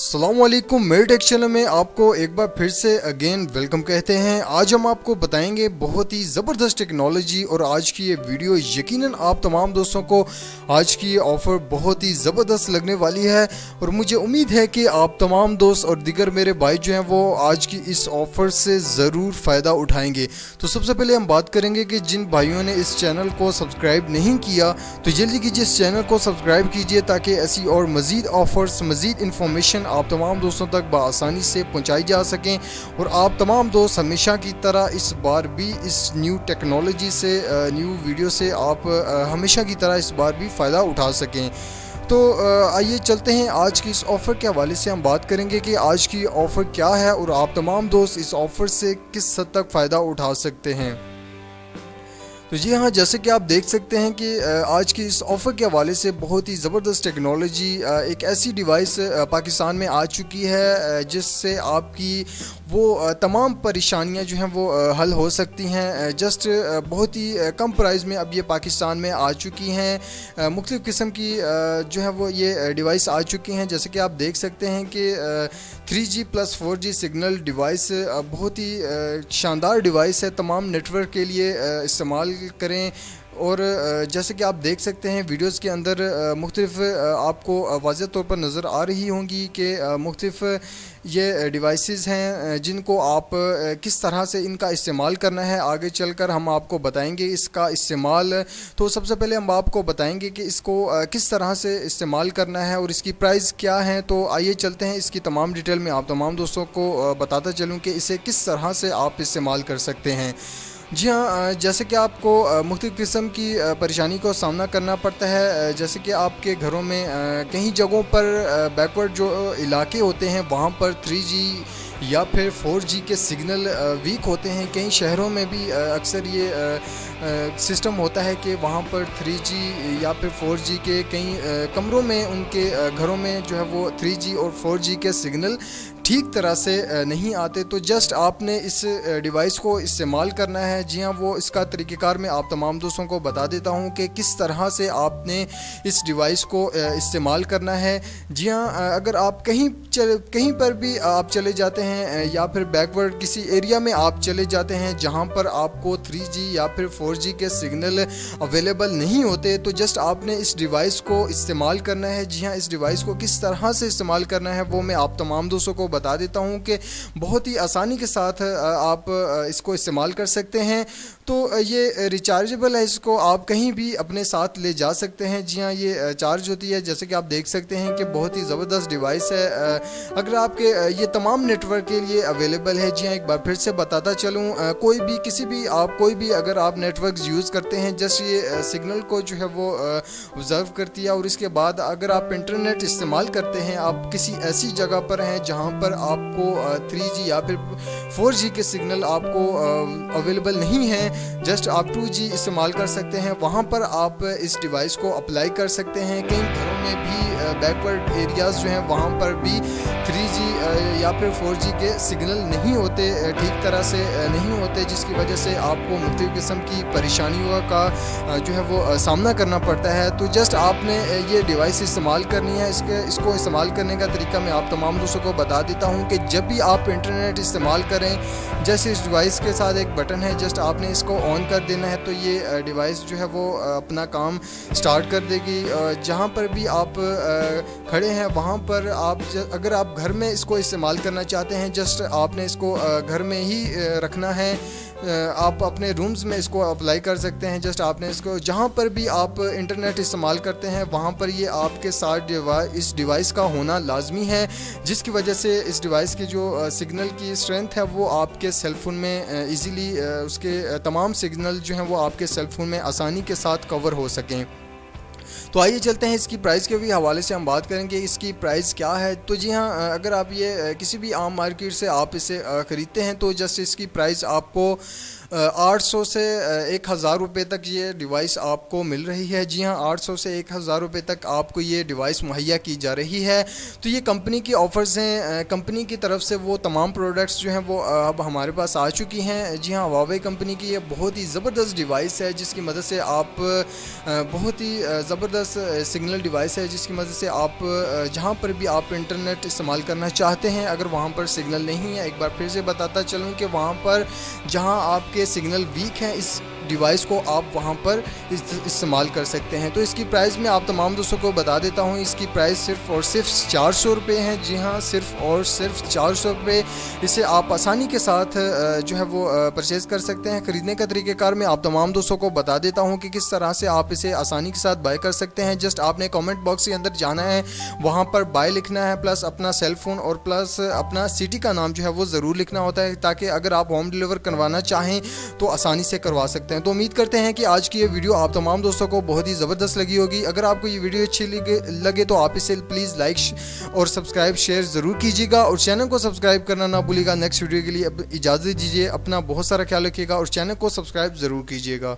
अस्सलामुअलैकुम, मेरे take channel में आपको एक बार फिर से अगेन वेलकम कहते हैं। आज हम आपको बताएंगे बहुत ही ज़बरदस्त टेक्नोलॉजी और आज की ये वीडियो यकीनन आप तमाम दोस्तों को आज की ये ऑफ़र बहुत ही ज़बरदस्त लगने वाली है और मुझे उम्मीद है कि आप तमाम दोस्त और दिगर मेरे भाई जो हैं वो आज की इस ऑफ़र से ज़रूर फ़ायदा उठाएंगे। तो सबसे पहले हम बात करेंगे कि जिन भाइयों ने इस चैनल को सब्सक्राइब नहीं किया तो जल्दी कीजिए इस चैनल को सब्सक्राइब कीजिए ताकि ऐसी और मज़ीद ऑफ़र्स, मज़ीद इन्फॉर्मेशन आप तमाम दोस्तों तक बआसानी से पहुंचाई जा सकें और आप तमाम दोस्त हमेशा की तरह इस बार भी इस न्यू टेक्नोलॉजी से, न्यू वीडियो से आप हमेशा की तरह इस बार भी फ़ायदा उठा सकें। तो आइए चलते हैं आज की इस ऑफ़र के हवाले से हम बात करेंगे कि आज की ऑफ़र क्या है और आप तमाम दोस्त इस ऑफ़र से किस हद तक फ़ायदा उठा सकते हैं। तो जी हाँ, जैसे कि आप देख सकते हैं कि आज की इस ऑफ़र के हवाले से बहुत ही ज़बरदस्त टेक्नोलॉजी, एक ऐसी डिवाइस पाकिस्तान में आ चुकी है जिससे आपकी वो तमाम परेशानियां जो हैं वो हल हो सकती हैं। जस्ट बहुत ही कम प्राइस में अब ये पाकिस्तान में आ चुकी हैं। मुख्तलिफ़ किस्म की जो है वो ये डिवाइस आ चुकी हैं। जैसे कि आप देख सकते हैं कि 3G plus 4G signal device बहुत ही शानदार डिवाइस है। तमाम नेटवर्क के लिए इस्तेमाल करें और जैसे कि आप देख सकते हैं वीडियोस के अंदर मुख्तलिफ़ आपको वाज़ेह तौर पर नज़र आ रही होंगी कि मुख्तलिफ़ ये डिवाइसेस हैं जिनको आप किस तरह से इनका इस्तेमाल करना है। आगे चलकर हम आपको बताएंगे इसका इस्तेमाल। तो सबसे पहले हम आपको बताएंगे कि इसको किस तरह से इस्तेमाल करना है और इसकी प्राइस क्या है। तो आइए चलते हैं इसकी तमाम डिटेल में आप तमाम दोस्तों को बताता चलूँ कि इसे किस तरह से आप इस्तेमाल कर सकते हैं। जी हाँ, जैसे कि आपको मुख्तलिफ़ किस्म की परेशानी का सामना करना पड़ता है। जैसे कि आपके घरों में कहीं जगहों पर बैकवर्ड जो इलाके होते हैं वहाँ पर 3G या फिर 4G के सिग्नल वीक होते हैं। कई शहरों में भी अक्सर ये सिस्टम होता है कि वहाँ पर 3G या फिर 4G के कई कमरों में उनके घरों में जो है वो 3G और 4G के सिग्नल ठीक तरह से नहीं आते। तो जस्ट आपने इस डिवाइस को इस्तेमाल करना है। जी हाँ, वो इसका तरीक़ेकार मैं आप तमाम दोस्तों को बता देता हूँ कि किस तरह से आपने इस डिवाइस को इस्तेमाल करना है। जी हाँ, अगर आप कहीं पर भी आप चले जाते हैं या फिर बैकवर्ड किसी एरिया में आप चले जाते हैं जहाँ पर आपको 3G या फिर 4G के सिग्नल अवेलेबल नहीं होते तो जस्ट आपने इस डिवाइस को इस्तेमाल करना है। जी हाँ, इस डिवाइस को किस तरह से इस्तेमाल करना है वो मैं आप तमाम दोस्तों को बता देता हूं कि बहुत ही आसानी के साथ आप इसको इस्तेमाल कर सकते हैं। तो ये रिचार्जेबल है, इसको आप कहीं भी अपने साथ ले जा सकते हैं। जी हाँ, ये चार्ज होती है। जैसे कि आप देख सकते हैं कि बहुत ही ज़बरदस्त डिवाइस है। अगर आपके ये तमाम नेटवर्क के लिए अवेलेबल है। जी हाँ, एक बार फिर से बताता चलूँ, कोई भी अगर आप नेटवर्क यूज़ करते हैं जस्ट ये सिग्नल को जो है वो ऑब्ज़र्व करती है और इसके बाद अगर आप इंटरनेट इस्तेमाल करते हैं, आप किसी ऐसी जगह पर हैं जहाँ पर आपको 3G या फिर 4G के सिग्नल आपको अवेलेबल नहीं है, जस्ट आप 2G इस्तेमाल कर सकते हैं। वहाँ पर आप इस डिवाइस को अप्लाई कर सकते हैं। कई घरों में भी बैकवर्ड एरियाज़ जो हैं वहाँ पर भी 3G या फिर 4G के सिग्नल नहीं होते, ठीक तरह से नहीं होते, जिसकी वजह से आपको मुख्तलिफ़ किस्म की परेशानियों का जो है वो सामना करना पड़ता है। तो जस्ट आपने ये डिवाइस इस्तेमाल करनी है। इसको इस्तेमाल करने का तरीका मैं आप तमाम दोस्तों को बता देता हूँ कि जब भी आप इंटरनेट इस्तेमाल करें, जैसे इस डिवाइस के साथ एक बटन है, जस्ट आपने इसको ऑन कर देना है तो ये डिवाइस जो है वो अपना काम स्टार्ट कर देगी। जहाँ पर भी आप खड़े हैं वहाँ पर अगर आप घर में इसको इस्तेमाल करना चाहते हैं, जस्ट आपने इसको घर में ही रखना है। आप अपने रूम्स में इसको अप्लाई कर सकते हैं। जस्ट आपने इसको जहाँ पर भी आप इंटरनेट इस्तेमाल करते हैं वहाँ पर ये आपके साथ इस डिवाइस का होना लाजमी है, जिसकी वजह से इस डिवाइस की जो सिग्नल की स्ट्रेंथ है वो आपके सेलफ़ोन में इजीली उसके तमाम सिग्नल जो हैं वो आपके सेलफ़ोन में आसानी के साथ कवर हो सकें। तो आइए चलते हैं इसकी प्राइस के भी हवाले से हम बात करेंगे इसकी प्राइस क्या है। तो जी हाँ, अगर आप ये किसी भी आम मार्केट से आप इसे ख़रीदते हैं तो जस्ट इसकी प्राइस आपको 800 से 1000 रुपये तक ये डिवाइस आपको मिल रही है। जी हाँ, 800 से 1000 रुपये तक आपको ये डिवाइस मुहैया की जा रही है। तो ये कंपनी की ऑफ़र्स हैं, कंपनी की तरफ से वो तमाम प्रोडक्ट्स जो हैं वो अब हमारे पास आ चुकी हैं। जी हाँ, हुआवे कंपनी की ये बहुत ही ज़बरदस्त डिवाइस है जिसकी मदद से आप बहुत ही ज़बरदस्त ज़बरदस्त सिग्नल डिवाइस है जिसकी मदद से आप जहाँ पर भी आप इंटरनेट इस्तेमाल करना चाहते हैं, अगर वहाँ पर सिग्नल नहीं है, एक बार फिर से बताता चलूँ कि वहाँ पर जहाँ आपके सिग्नल वीक हैं, इस डिवाइस को आप वहाँ पर इस्तेमाल कर सकते हैं। तो इसकी प्राइस मैं आप तमाम दोस्तों को बता देता हूँ। इसकी प्राइस सिर्फ़ और सिर्फ 400 रुपये है। जी हाँ, सिर्फ़ और सिर्फ 400 रुपये। इसे आप आसानी के साथ जो है वो परचेज़ कर सकते हैं। ख़रीदने का तरीक़ेकार मैं आप तमाम दोस्तों को बता देता हूँ कि किस तरह से आप इसे आसानी के साथ बाय कर सकते हैं। जस्ट आपने कमेंट बॉक्स के अंदर जाना है, वहाँ पर बाय लिखना है, प्लस अपना सेल फ़ोन और प्लस अपना सिटी का नाम जो है वो ज़रूर लिखना होता है, ताकि अगर आप होम डिलीवर करवाना चाहें तो आसानी से करवा सकते हैं। तो उम्मीद करते हैं कि आज की ये वीडियो आप तमाम दोस्तों को बहुत ही ज़बरदस्त लगी होगी। अगर आपको ये वीडियो अच्छी लगे तो आप इसे प्लीज़ लाइक और सब्सक्राइब शेयर ज़रूर कीजिएगा और चैनल को सब्सक्राइब करना ना भूलिएगा। नेक्स्ट वीडियो के लिए इजाज़त दीजिए, अपना बहुत सारा ख्याल रखिएगा और चैनल को सब्सक्राइब ज़रूर कीजिएगा।